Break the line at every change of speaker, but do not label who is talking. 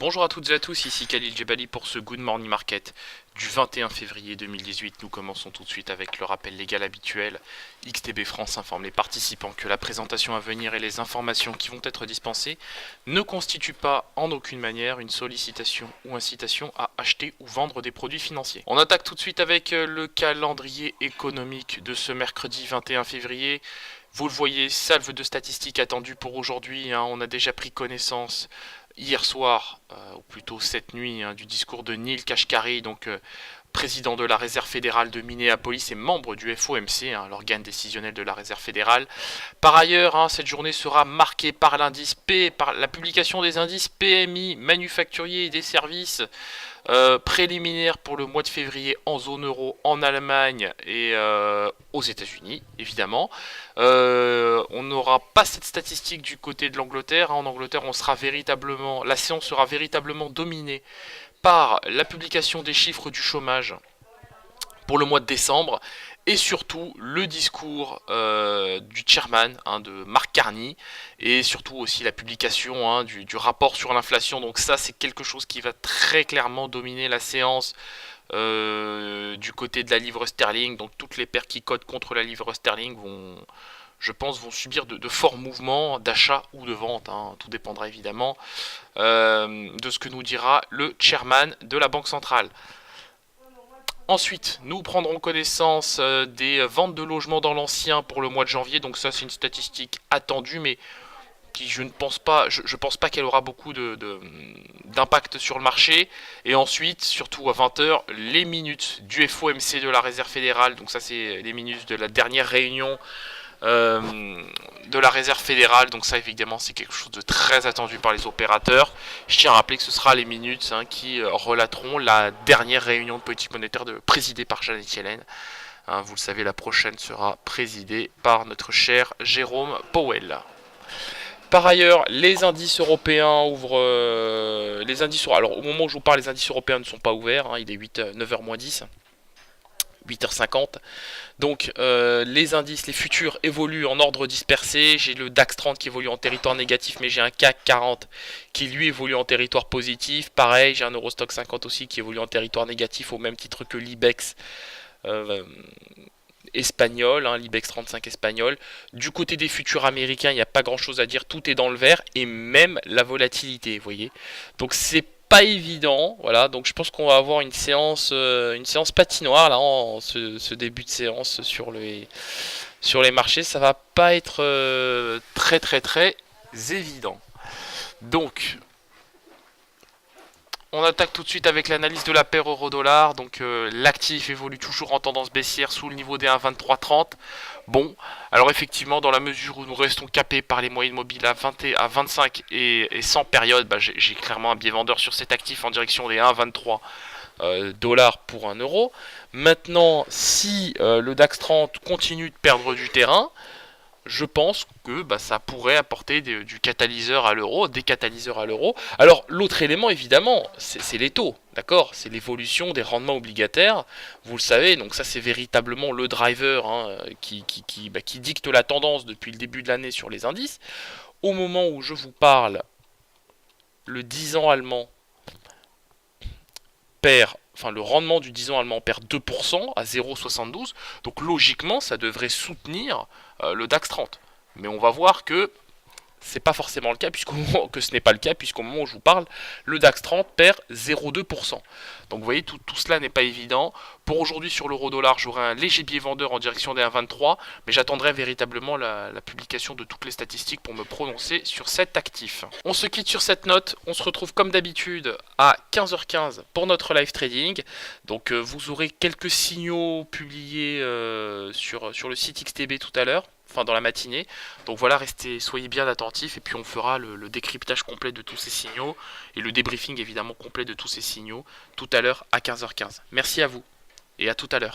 Bonjour à toutes et à tous, ici Khalil Jebali pour ce Good Morning Market du 21 février 2018. Nous commençons tout de suite avec le rappel légal habituel. XTB France informe les participants que la présentation à venir et les informations qui vont être dispensées ne constituent pas en aucune manière une sollicitation ou incitation à acheter ou vendre des produits financiers. On attaque tout de suite avec le calendrier économique de ce mercredi 21 février. Vous le voyez, salve de statistiques attendues pour aujourd'hui. On a déjà pris connaissance hier soir, ou plutôt cette nuit, du discours de Neil Kashkari, donc président de la Réserve fédérale de Minneapolis et membre du FOMC, l'organe décisionnel de la Réserve fédérale. Par ailleurs, cette journée sera marquée par l'indice P, par la publication des indices PMI, manufacturiers et des services préliminaires pour le mois de février en zone euro, en Allemagne et aux États-Unis, évidemment. On n'aura pas cette statistique du côté de l'Angleterre. En Angleterre, la séance sera véritablement dominée par la publication des chiffres du chômage pour le mois de décembre et surtout le discours du chairman, de Mark Carney, et surtout aussi la publication du rapport sur l'inflation. Donc ça, c'est quelque chose qui va très clairement dominer la séance du côté de la livre sterling. Donc toutes les paires qui cotent contre la livre sterling vont subir de forts mouvements d'achat ou de vente. Tout dépendra évidemment de ce que nous dira le chairman de la Banque centrale. Ensuite, nous prendrons connaissance des ventes de logements dans l'ancien pour le mois de janvier. Donc ça, c'est une statistique attendue, mais qui je pense pas qu'elle aura beaucoup d'impact sur le marché. Et ensuite, surtout à 20h, les minutes du FOMC de la Réserve fédérale. Donc ça, c'est les minutes de la dernière réunion de la Réserve fédérale. Donc ça, évidemment, c'est quelque chose de très attendu par les opérateurs. Je tiens à rappeler que ce sera les minutes qui relateront la dernière réunion de politique monétaire présidée par Janet Yellen. Vous le savez, la prochaine sera présidée par notre cher Jérôme Powell. Par ailleurs, les indices européens ouvrent. Alors, au moment où je vous parle, les indices européens ne sont pas ouverts. Il est 9h moins 10. 8h50. Donc les indices, les futurs évoluent en ordre dispersé. J'ai le DAX 30 qui évolue en territoire négatif, mais j'ai un CAC 40 qui lui évolue en territoire positif. Pareil, j'ai un Eurostock 50 aussi qui évolue en territoire négatif au même titre que l'IBEX espagnol, l'IBEX 35 espagnol. Du côté des futurs américains, il n'y a pas grand chose à dire, tout est dans le vert et même la volatilité, vous voyez. Donc c'est pas évident, voilà, donc je pense qu'on va avoir une séance patinoire là en ce début de séance sur les marchés. Ça va pas être très très très évident. Donc on attaque tout de suite avec l'analyse de la paire euro-dollar. Donc l'actif évolue toujours en tendance baissière sous le niveau des 1,2330. Bon, alors effectivement, dans la mesure où nous restons capés par les moyennes mobiles à 25 et 100 périodes, j'ai clairement un biais vendeur sur cet actif en direction des 1,23 dollars pour 1 euro. Maintenant, si le DAX 30 continue de perdre du terrain, je pense que ça pourrait apporter du catalyseur à l'euro, des catalyseurs à l'euro. Alors l'autre élément évidemment, c'est les taux, d'accord? C'est l'évolution des rendements obligataires, vous le savez, donc ça c'est véritablement le driver qui dicte la tendance depuis le début de l'année sur les indices. Au moment où je vous parle, le 10 ans allemand le rendement du 10 ans allemand perd 2% à 0,72, donc logiquement ça devrait soutenir le DAX 30. Mais on va voir que c'est pas forcément le cas, ce n'est pas le cas, puisqu'au moment où je vous parle, le DAX 30 perd 0,2%. Donc vous voyez, tout cela n'est pas évident. Pour aujourd'hui, sur l'euro-dollar, j'aurai un léger biais vendeur en direction des 1,23, mais j'attendrai véritablement la publication de toutes les statistiques pour me prononcer sur cet actif. On se quitte sur cette note, on se retrouve comme d'habitude à 15h15 pour notre live trading. Donc vous aurez quelques signaux publiés sur le site XTB tout à l'heure, dans la matinée. Donc voilà, soyez bien attentifs et puis on fera le décryptage complet de tous ces signaux et le débriefing évidemment complet de tous ces signaux tout à l'heure à 15h15. Merci à vous et à tout à l'heure.